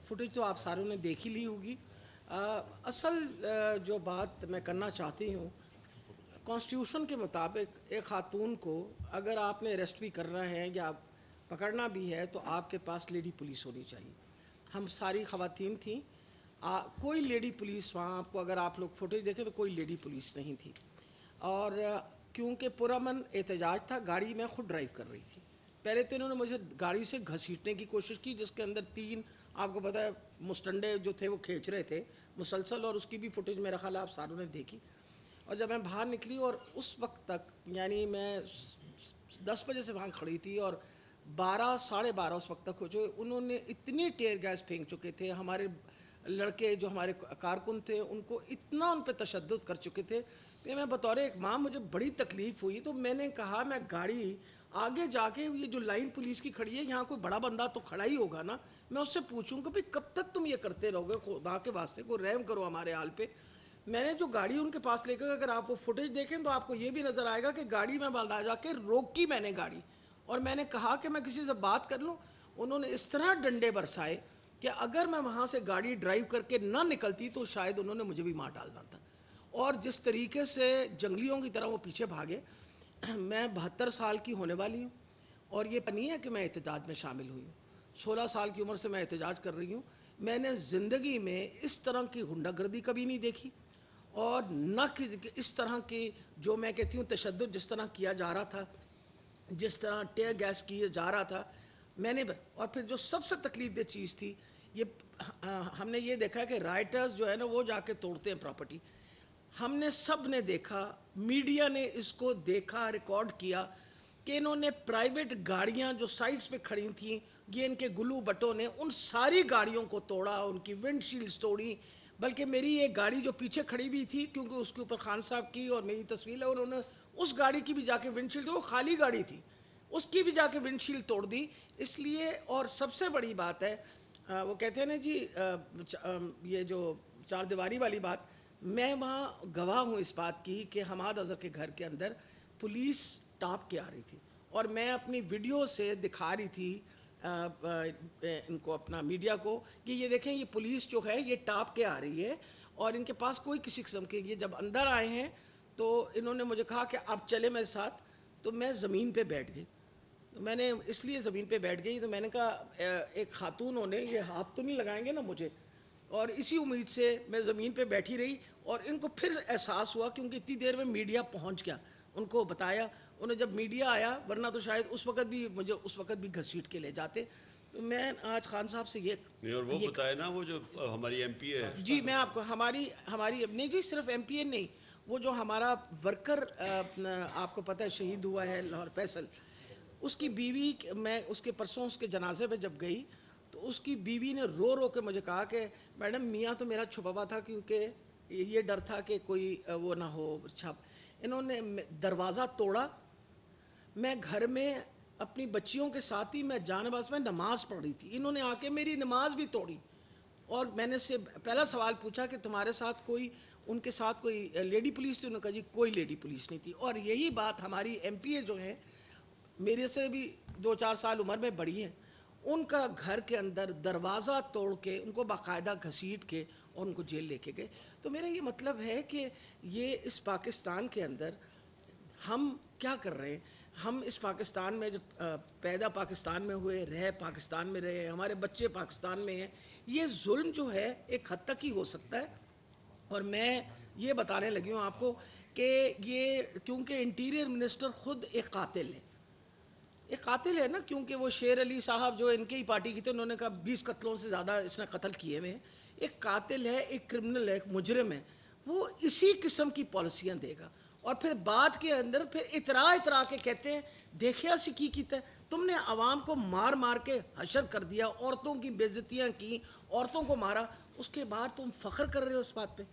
Footage तो आप सारों ने देख ही ली होगी। असल जो बात मैं करना चाहती हूँ, कॉन्स्टिट्यूशन के मुताबिक एक खातून को अगर आपने अरेस्ट भी करना है या पकड़ना भी है तो आपके पास लेडी पुलिस होनी चाहिए। हम सारी ख़वातीन थीं, कोई लेडी पुलिस वहाँ आपको, अगर आप लोग फुटेज देखें तो कोई लेडी पुलिस नहीं थी। और क्योंकि पुरअमन एहतजाज था, गाड़ी मैं खुद ड्राइव कर रही थी। पहले तो इन्होंने मुझे गाड़ी से घसीटने की कोशिश की, जिसके अंदर 3 आपको पता है मुस्टंडे जो थे वो खींच रहे थे मुसलसल, और उसकी भी फुटेज मेरा ख्याल आप सारों ने देखी। और जब मैं बाहर निकली और उस वक्त तक यानी मैं 10 बजे से वहाँ खड़ी थी और 12 साढ़े 12 उस वक्त तक हो चुके, उन्होंने इतनी टेयर गैस फेंक चुके थे। हमारे लड़के जो हमारे कारकुन थे उनको इतना उन पर तशद्दुद कर चुके थे कि मैं बतौर एक माँ मुझे बड़ी तकलीफ़ हुई। तो मैंने कहा मैं गाड़ी आगे जाके, ये जो लाइन पुलिस की खड़ी है यहाँ कोई बड़ा बंदा तो खड़ा ही होगा ना, मैं उससे पूछूंगा भाई कब तक तुम ये करते रहोगे, खुदा के वास्ते को रहम करो हमारे हाल पे। मैंने जो गाड़ी उनके पास लेकर, अगर आप वो फुटेज देखें तो आपको ये भी नज़र आएगा कि गाड़ी में बाला जाके रोकी मैंने गाड़ी, और मैंने कहा कि मैं किसी से बात कर लूँ। उन्होंने इस तरह डंडे बरसाए कि अगर मैं वहाँ से गाड़ी ड्राइव करके ना निकलती तो शायद उन्होंने मुझे भी मार डालना था। और जिस तरीके से जंगलियों की तरह वो पीछे भागे। मैं 72 साल की होने वाली हूँ और ये नहीं है कि मैं एहतजाज में शामिल हुई हूँ। 16 साल की उम्र से मैं एहतजाज कर रही हूँ। मैंने ज़िंदगी में इस तरह की गुंडागर्दी कभी नहीं देखी, और न कि इस तरह की जो मैं कहती हूँ तशद्दुद जिस तरह किया जा रहा था, जिस तरह टेयर गैस किया जा रहा था मैंने। और फिर जो सबसे तकलीफ दह चीज़ थी, ये हमने ये देखा कि राइटर्स जो है ना वो जाके तोड़ते हैं प्रॉपर्टी। हमने सब ने देखा, मीडिया ने इसको देखा, रिकॉर्ड किया कि इन्होंने प्राइवेट गाड़ियां जो साइड्स पे खड़ी थीं, ये इनके गुल्लू बटों ने उन सारी गाड़ियों को तोड़ा, उनकी विंडशील्ड्स तोड़ी। बल्कि मेरी ये गाड़ी जो पीछे खड़ी हुई थी, क्योंकि उसके ऊपर खान साहब की और मेरी तस्वीर है, उन्होंने उस गाड़ी की भी जाके विंडशील्ड, वो खाली गाड़ी थी, उसकी भी जाके विंडशील्ड तोड़ दी। इसलिए, और सबसे बड़ी बात है, वो कहते हैं ना जी, ये जो चार दीवारी वाली बात, मैं वहाँ गवाह हूँ इस बात की कि हमाद अज़हर के घर के अंदर पुलिस टाप के आ रही थी, और मैं अपनी वीडियो से दिखा रही थी इनको, अपना मीडिया को, कि ये देखें ये पुलिस जो है ये टाप के आ रही है, और इनके पास कोई किसी किस्म के। ये जब अंदर आए हैं तो इन्होंने मुझे कहा कि आप चले मेरे साथ, तो मैं ज़मीन पे बैठ गई। तो मैंने इसलिए ज़मीन पे बैठ गई, तो मैंने कहा एक खातून होने ये हाथ तो नहीं लगाएंगे ना मुझे, और इसी उम्मीद से मैं ज़मीन पे बैठी रही। और इनको फिर एहसास हुआ, क्योंकि इतनी देर में मीडिया पहुंच गया, उनको बताया। उन्हें जब मीडिया आया, वरना तो शायद उस वक़्त भी मुझे उस वक़्त भी घसीट के ले जाते। तो मैं आज खान साहब से ये नहीं, और वो बताए ना वो जो हमारी एमपी है जी, मैं आपको हमारी नहीं जी, सिर्फ एमपीए नहीं, वो जो हमारा वर्कर आपको पता है शहीद हुआ है लाहौर फैसल, उसकी बीवी, मैं उसके परसों उसके जनाजे पे जब गई तो उसकी बीवी ने रो रो के मुझे कहा कि मैडम मियाँ तो मेरा छुपा हुआ था, क्योंकि ये डर था कि कोई वो ना हो छाप। इन्होंने दरवाज़ा तोड़ा। मैं घर में अपनी बच्चियों के साथ ही मैं जानबाज में नमाज़ पढ़ रही थी, इन्होंने आके मेरी नमाज भी तोड़ी। और मैंने से पहला सवाल पूछा कि तुम्हारे साथ कोई, उनके साथ कोई लेडी पुलिस थी? उन्होंने कहा जी कोई लेडी पुलिस नहीं थी। और यही बात हमारी एमपीए जो है, मेरे से भी 2-4 साल उम्र में बड़ी हैं, उनका घर के अंदर दरवाज़ा तोड़ के उनको बाकायदा घसीट के और उनको जेल लेके गए। तो मेरा ये मतलब है कि ये इस पाकिस्तान के अंदर हम क्या कर रहे हैं। हम इस पाकिस्तान में जो पैदा पाकिस्तान में हुए, रहे पाकिस्तान में रहे, हमारे बच्चे पाकिस्तान में हैं, ये जुल्म जो है एक हद तक ही हो सकता है। और मैं ये बताने लगी हूँ आपको कि ये, क्योंकि इंटीरियर मिनिस्टर खुद एक कातिल है, एक कातिल है ना, क्योंकि वो शेर अली साहब जो इनके ही पार्टी की थे, उन्होंने कहा 20 कत्लों से ज़्यादा इसने कत्ल किए हुए हैं। एक कातिल है, एक क्रिमिनल है, एक मुजरिम है, वो इसी किस्म की पॉलिसियाँ देगा। और फिर बाद के अंदर फिर इतरा के कहते हैं देखिए असी की कीता, तुमने आवाम को मार मार के हशर कर दिया, औरतों की बेइज्जतियाँ की, औरतों को मारा, उसके बाद तुम फ़ख्र कर रहे हो इस बात पे।